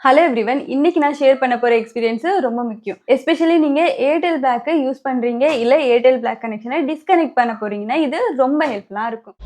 Hello everyone, இன்னைக்கு நான் share பண்ண போற எக்ஸ்பீரியன்ஸ் ரொம்ப முக்கியம். எஸ்பெஷலி நீங்க ஏர்டெல் பிளாக் யூஸ் பண்றீங்க, இல்ல ஏர்டெல் பிளாக் கனெக்ஷனை டிஸ்கனெக்ட் பண்ண போறீங்கன்னா இது ரொம்ப ஹெல்ப்ஃபுல்லா இருக்கும்.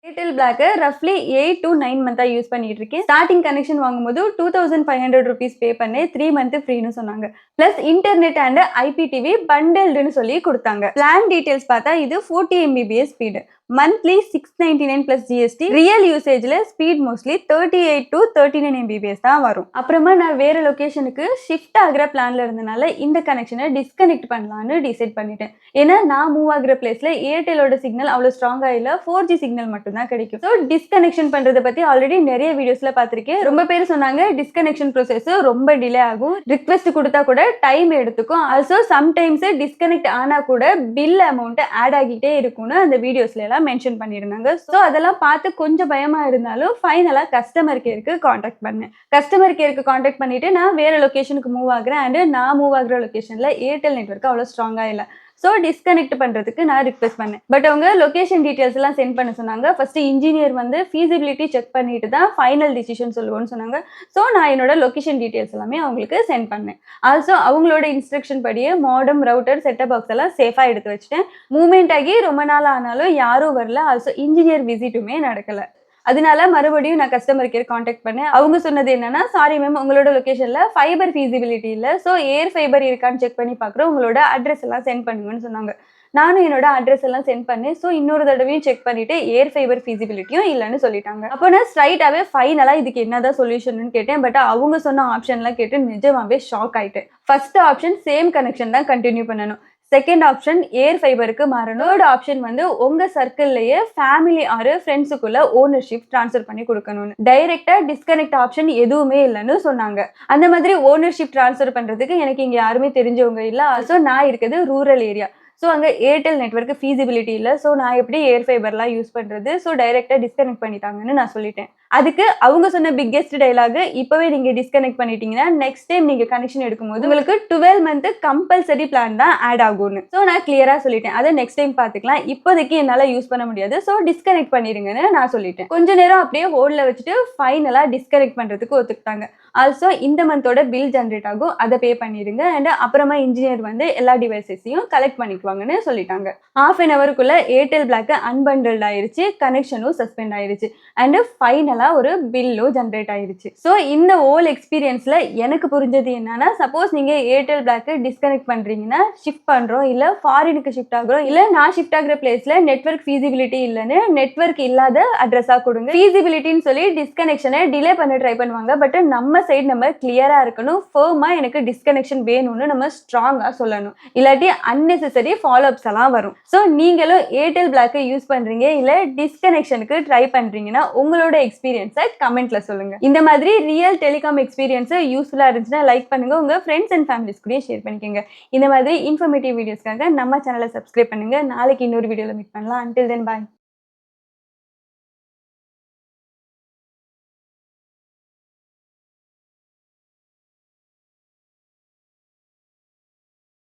ஏர்டெல் பிளாக் ரஃப்லி 8 to 9 மந்த்தா யூஸ் பண்ணிட்டு இருக்கேன். ஸ்டார்டிங் கனெக்ஷன் வாங்கும்போது 2500 rupees பே பண்ணி 3 month ஃப்ரீன்னு சொன்னாங்க. பிளஸ் இன்டர்நெட் அண்ட் ஐபிடிவி பண்டல்டுன்னு சொல்லி கொடுத்தாங்க. பிளான் டீடைல்ஸ் பார்த்தா இது 40 Mbps speed, monthly 699 plus GST. Real யூசேஜ்ல ஸ்பீட் மோஸ்ட்லி 38 to 39 Mbps தான் வரும். அப்புறமா நான் வேற லொகேஷனுக்கு ஷிஃப்ட் ஆகிற பிளான்ல இருந்தனால இந்த கனெக்ஷனை டிஸ்கனெக்ட் பண்ணலான்னு டிசைட் பண்ணிட்டேன். ஏன்னா நான் மூவ் ஆகிற பிளேஸ்ல ஏர்டெலோட சிக்னல் அவ்வளவு ஸ்ட்ராங்கா இல்ல, 4G சிக்னல் மட்டும் தான் கிடைக்கும். ஸோ டிஸ்கனெக்ஷன் பண்றதை பத்தி ஆல்ரெடி நிறைய வீடியோஸ்ல பார்த்திருக்கேன். ரொம்ப பேர் சொன்னாங்க டிஸ்கனெக்ஷன் ப்ரோசஸ் ரொம்ப டிலே ஆகும், ரிக்வெஸ்ட் கொடுத்தா கூட டைம் எடுத்துக்கும், ஆல்சோ சம்டைம்ஸ் டிஸ்கனெக்ட் ஆனா கூட பில் அமௌண்ட் ஆட் ஆகிட்டே இருக்கும்னு அந்த வீடியோஸ்ல எல்லாம் மென்ஷன் பண்ணியிருந்தாங்க. ஸோ அதெல்லாம் பார்த்து கொஞ்சம் பயமா இருந்தாலும் ஃபைனலா கஸ்டமர் கேருக்கு கான்டாக்ட் பண்ணேன். கஸ்டமர் கேருக்கு கான்டாக்ட் பண்ணிட்டு நான் வேற லொகேஷனுக்கு மூவ் ஆகுறேன் அண்ட் நான் மூவ் ஆகுற லொகேஷன்ல ஏர்டெல் நெட்வொர்க் அவ்வளோ ஸ்ட்ராங்கா இல்லை. ஸோ டிஸ்கனெக்ட் பண்றதுக்கு நான் ரிக்வெஸ்ட் பண்ணேன். பட் அவங்க லொகேஷன் டீடைல்ஸ் எல்லாம் சென்ட் பண்ண சொன்னாங்க. ஃபர்ஸ்ட் இன்ஜினியர் வந்து ஃபீசிபிலிட்டி செக் பண்ணிட்டு தான் ஃபைனல் டிசிஷன் சொல்லுவோம்னு சொன்னாங்க. ஸோ நான் என்னோட லொகேஷன் டீடைல்ஸ் எல்லாமே அவங்களுக்கு சென்ட் பண்ணேன். ஆல்சோ அவங்களோட இன்ஸ்ட்ரக்ஷன் படியே மாடம், ரவுட்டர், செட்டப் பாக்ஸ் எல்லாம் சேஃபா எடுத்து வச்சுட்டேன். மூவ்மெண்ட் ஆகி ரொம்ப நாள் ஆனாலும் யாரும் வரல. ஆல்சோ இன்ஜினியர் விசிட்டுமே நடக்கல. அதனால மறுபடியும் நான் கஸ்டமர் கேர் கான்டாக்ட் பண்ணேன். அவங்க சொன்னது என்னன்னா, சாரி மேம், உங்களோட லொகேஷன்ல ஃபைபர் ஃபீசிபிலிட்டி இல்ல, ஸோ ஏர் ஃபைபர் இருக்கான்னு செக் பண்ணி பார்க்குறோம், உங்களோட அட்ரஸ் எல்லாம் சென்ட் பண்ணுங்கன்னு சொன்னாங்க. நானும் என்னோட அட்ரஸ் எல்லாம் சென்ட் பண்ணேன். ஸோ இன்னொரு தடவையும் செக் பண்ணிட்டு ஏர் ஃபைபர் ஃபீசிபிலிட்டியும் இல்லைன்னு சொல்லிட்டாங்க. அப்போ நான் ஸ்ட்ரைட்டாவே ஃபைனலா இதுக்கு என்னதான் சொல்யூஷன் கேட்டேன். பட் அவங்க சொன்ன ஆப்ஷன்லாம் கேட்டு நிஜமாவே ஷாக் ஆயிட்டேன். ஃபர்ஸ்ட் ஆப்ஷன் சேம் கனெக்ஷன் தான் கண்டினியூ பண்ணணும். செகண்ட் ஆப்ஷன் ஏர் ஃபைபருக்கு மாறணும். தேர்ட் ஆப்ஷன் வந்து உங்க சர்க்கிள்லயே ஃபேமிலி ஆறு ஃப்ரெண்ட்ஸுக்குள்ள ஓனர்ஷிப் ட்ரான்ஸ்ஃபர் பண்ணி கொடுக்கணும்னு. டைரக்டா டிஸ்கனெக்ட் ஆப்ஷன் எதுவுமே இல்லைன்னு சொன்னாங்க. அந்த மாதிரி ஓனர்ஷிப் ட்ரான்ஸ்ஃபர் பண்றதுக்கு எனக்கு இங்க யாருமே தெரிஞ்சவங்க இல்லை. ஆல்சோ நான் இருக்கிறது ரூரல் ஏரியா. ஸோ அங்கே ஏர்டெல் நெட்வொர்க் ஃபீசிபிலிட்டி இல்லை. ஸோ நான் எப்படி ஏர் ஃபைபர்லாம் யூஸ் பண்ணுறது? ஸோ டைரெக்டாக டிஸ்கனெக்ட் பண்ணிட்டாங்கன்னு நான் சொல்லிட்டேன். அதுக்கு அவங்க சொன்ன பிக்கெஸ்ட் டைலாக், இப்போவே நீங்கள் டிஸ்கனெக்ட் பண்ணிட்டீங்கன்னா நெக்ஸ்ட் டைம் நீங்கள் கனெக்ஷன் எடுக்கும்போது உங்களுக்கு 12 month கம்பல்சரி பிளான் தான் ஆட் ஆகும்னு. ஸோ நான் கிளியராக சொல்லிட்டேன், அதை நெக்ஸ்ட் டைம் பார்த்துக்கலாம், இப்போதைக்கு என்னால் யூஸ் பண்ண முடியாது, ஸோ டிஸ்கனெக்ட் பண்ணிடுங்கன்னு நான் சொல்லிட்டேன். கொஞ்ச நேரம் அப்படியே ஹோல்டில் வச்சுட்டு ஃபைனலாக டிஸ்கனெக்ட் பண்ணுறதுக்கு ஒத்துக்கிட்டாங்க. ஆல்சோ இந்த மந்தோட பில் ஜென்ரேட் ஆகும், அதை பே பண்ணிடுங்க அண்ட் அப்புறமா இன்ஜினியர் வந்து எல்லா டிவைசஸையும் கலெக்ட் பண்ணிக்குவாங்கன்னு சொல்லிட்டாங்க. ½ an hourக்குள்ள ஏர்டெல் பிளாக் அன்பண்டல்ட் ஆயிருச்சு, கனெக்ஷனும் சஸ்பெண்ட் ஆயிருச்சு அண்ட் ஃபைனலா ஒரு பில்லும் ஜென்ரேட் ஆயிருச்சு. ஸோ இந்த ஹோல் எக்ஸ்பீரியன்ஸ்ல எனக்கு புரிஞ்சது என்னன்னா, சப்போஸ் நீங்க ஏர்டெல் பிளாக் டிஸ்கனெக்ட் பண்றீங்கன்னா, ஷிஃப்ட் பண்றோம் இல்ல ஃபாரினுக்கு ஷிஃப்ட் ஆகுறோம் இல்ல நான் ஷிஃப்ட் ஆகிற பிளேஸ்ல நெட்வொர்க் ஃபீசிபிலிட்டி இல்லைன்னு நெட்வொர்க் இல்லாத அட்ரஸா கொடுங்க. ஃபீசிபிலிட்டின்னு சொல்லி டிஸ்கனெக்ஷனை டிலே பண்ண ட்ரை பண்ணுவாங்க. பட் நம்ம சைடு நம்ம கிளியரா இருக்கணும், ஃபர்மா எனக்கு டிஸ்கனெக்ஷன் வேணும்னு நம்ம ஸ்ட்ராங்கா சொல்லணும். இல்லாட்டி அன்னெசரி ஃபாலோஅப்ஸ் எல்லாம் வரும். ஸோ நீங்களும் ஏர்டெல் பிளாக் யூஸ் பண்றீங்க இல்ல டிஸ்கனெக்ஷனுக்கு ட்ரை பண்றீங்கன்னா உங்களோட எக்ஸ்பீரியன்ஸை கமெண்ட்ல சொல்லுங்க. இந்த மாதிரி ரியல் டெலிகாம் எக்ஸ்பீரியன்ஸ் யூஸ்ஃபுல்லா இருந்துச்சுன்னா லைக் பண்ணுங்க, உங்க ஃப்ரெண்ட்ஸ் அண்ட் ஃபேமிலிஸ் கூட ஷேர் பண்ணிக்கோங்க. இந்த மாதிரி இன்ஃபர்மேட்டிவ் வீடியோஸ்க்காக நம்ம சேனலை சப்ஸ்கிரைப் பண்ணுங்க. நாளைக்கு இன்னொரு வீடியோல மீட் பண்ணலாம். until then bye.